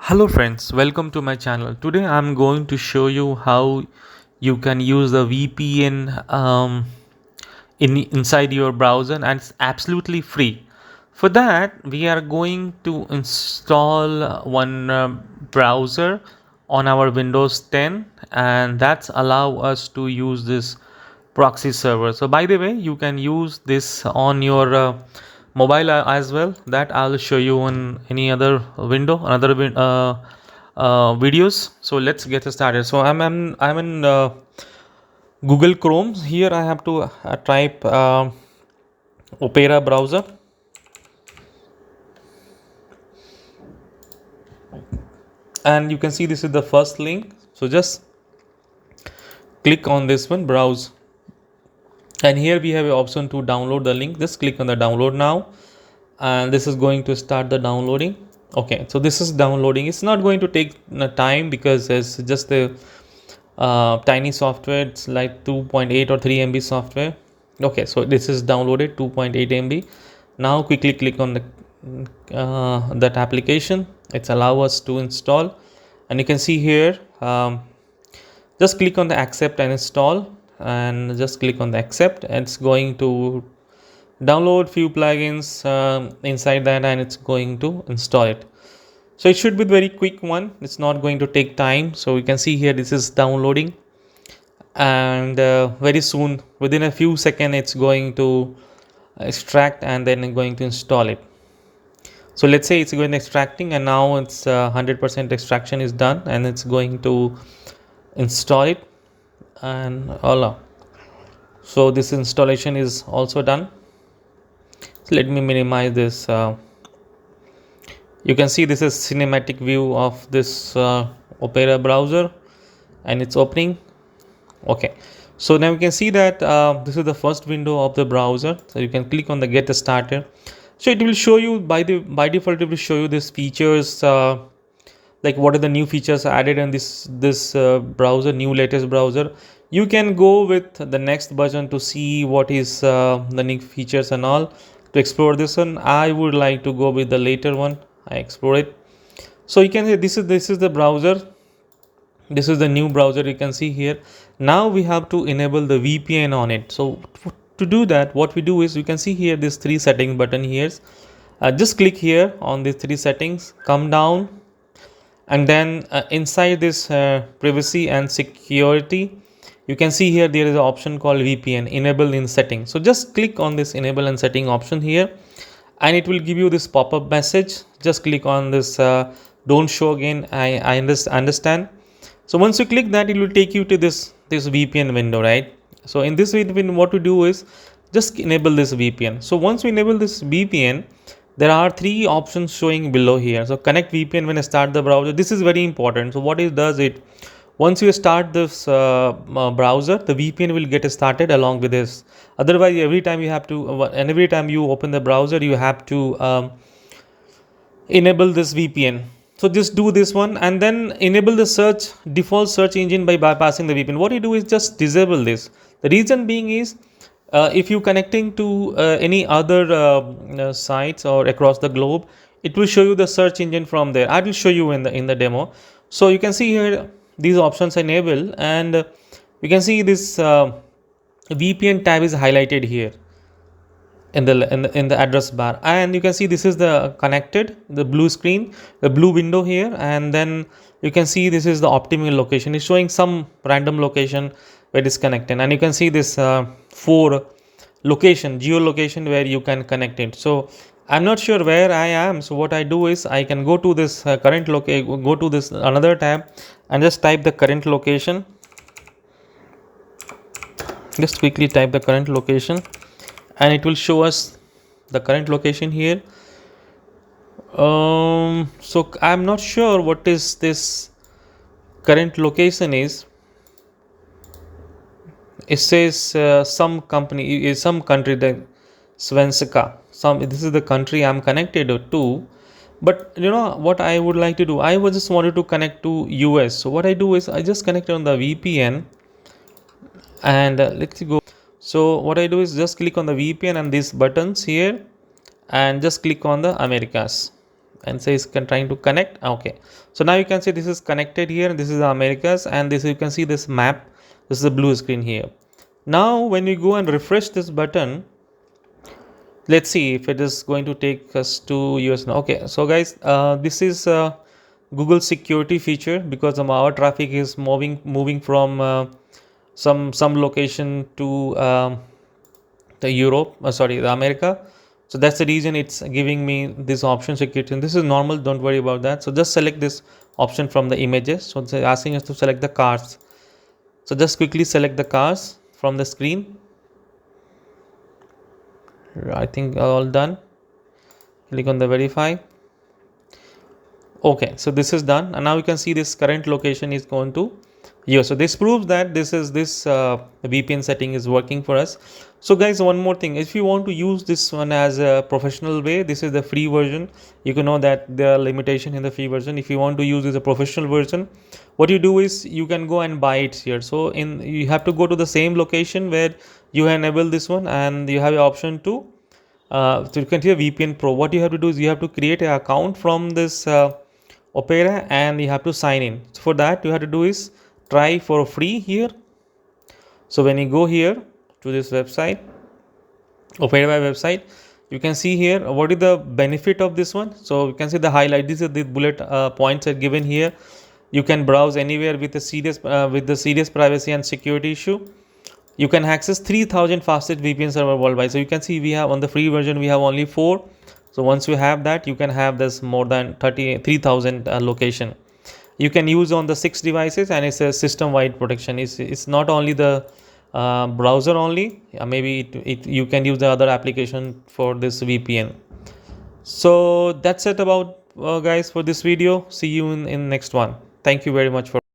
Hello friends, welcome to my channel. Today I'm going to show you how you can use the VPN inside your browser, and it's absolutely free. For that, we are going to install one browser on our Windows 10, and that's allow us to use this proxy server. So by the way, you can use this on your mobile as well. That I'll show you on any other window, another videos. So let's get started. So I'm in Google Chrome. Here I have to type Opera browser, and you can see this is the first link. So just click on this one, browse, and here we have an option to download the link. Just click on the download now, and this is going to start the downloading. Okay, so this is downloading. It's not going to take time because it's just the tiny software. It's like 2.8 or 3 MB software. Okay, so this is downloaded 2.8 MB. Now quickly click on the that application. It's allow us to install, and you can see here just click on the accept and install, and just click on the accept, and it's going to download few plugins inside that, and it's going to install it. So it should be very quick one. It's not going to take time. So you can see here this is downloading, and very soon, within a few seconds, it's going to extract and then going to install it. So let's say it's going to extracting, and now it's 100% extraction is done, and it's going to install it, and voila. So this installation is also done. So let me minimize this. You can see this is cinematic view of this Opera browser, and it's opening. Okay, so now you can see that this is the first window of the browser. So you can click on the get started. So it will show you by default it will show you these features, like what are the new features added in this browser, new latest browser. You can go with the next version to see what is the new features and all, to explore this one. I would like to go with the later one. I explore it. So you can see this is the browser. This is the new browser. You can see here. Now we have to enable the VPN on it. So to do that, what we do is, you can see here this 3 settings button here. Just click here on these 3 settings, come down, and then inside this privacy and security, you can see here there is an option called VPN, enable in settings. So just click on this enable and setting option here, and it will give you this pop-up message. Just click on this don't show again. I understand. So once you click that, it will take you to this VPN window, right? So in this VPN, what we do is just enable this VPN. So once we enable this VPN, there are 3 options showing below here. So connect VPN when I start the browser. This is very important. So what it does, it once you start this browser, the VPN will get started along with this. Otherwise, every time you have to, and every time you open the browser, you have to enable this VPN. So just do this one, and then enable the default search engine by bypassing the VPN. What you do is just disable this. The reason being is, if you connecting to any other sites or across the globe, it will show you the search engine from there. I will show you in the demo. So you can see here these options enable, and you can see this VPN tab is highlighted here in the address bar, and you can see this is the connected, the blue screen, the blue window here, and then you can see this is the optimal location. It's showing some random location where it is connected, and you can see this 4 location, geolocation, where you can connect it. So I'm not sure where I am, so what I do is I can go to this current location, go to this another tab, and just type the current location. Just quickly type the current location, and it will show us the current location here. So I'm not sure what is this current location is. It says some company, some country, the Svenska. This is the country I'm connected to. But you know what I would like to do? I was just wanted to connect to US. So what I do is I just connect on the VPN, and let's go. So what I do is just click on the VPN and these buttons here, and just click on the Americas. and says trying to connect. Okay, so now you can see this is connected here. This is the Americas, and this you can see this map. This is the blue screen here. Now when you go and refresh this button, let's see if it is going to take us to US now. Okay, so guys, this is Google security feature, because our traffic is moving from some location to the Europe, sorry, the America. So that's the reason it's giving me this option security, and this is normal, don't worry about that. So just select this option from the images. So it's asking us to select the cars. So just quickly select the cars from the screen. I think all done. Click on the verify. Okay, so this is done, and now you can see this current location is going to here. So this proves that this VPN setting is working for us. So guys, one more thing, if you want to use this one as a professional way, this is the free version. You can know that there are limitation in the free version. If you want to use this a professional version, what you do is you can go and buy it here. So you have to go to the same location where you enable this one, and you have the option to so you can see VPN Pro. What you have to do is you have to create an account from this Opera, and you have to sign in. So for that, you have to do is try for free here. So when you go here to this website, Opera website, you can see here what is the benefit of this one. So you can see the highlight. These are the bullet points are given here. You can browse anywhere with the serious privacy and security issue. You can access 3000 fastest VPN server worldwide. So you can see we have on the free version we have only 4. So once you have that, you can have this more than 3,000 location. You can use on the 6 devices, and it's a system wide protection. It's not only the browser only. Maybe you can use the other application for this VPN. So that's it about guys for this video. See you in next one. Thank you very much for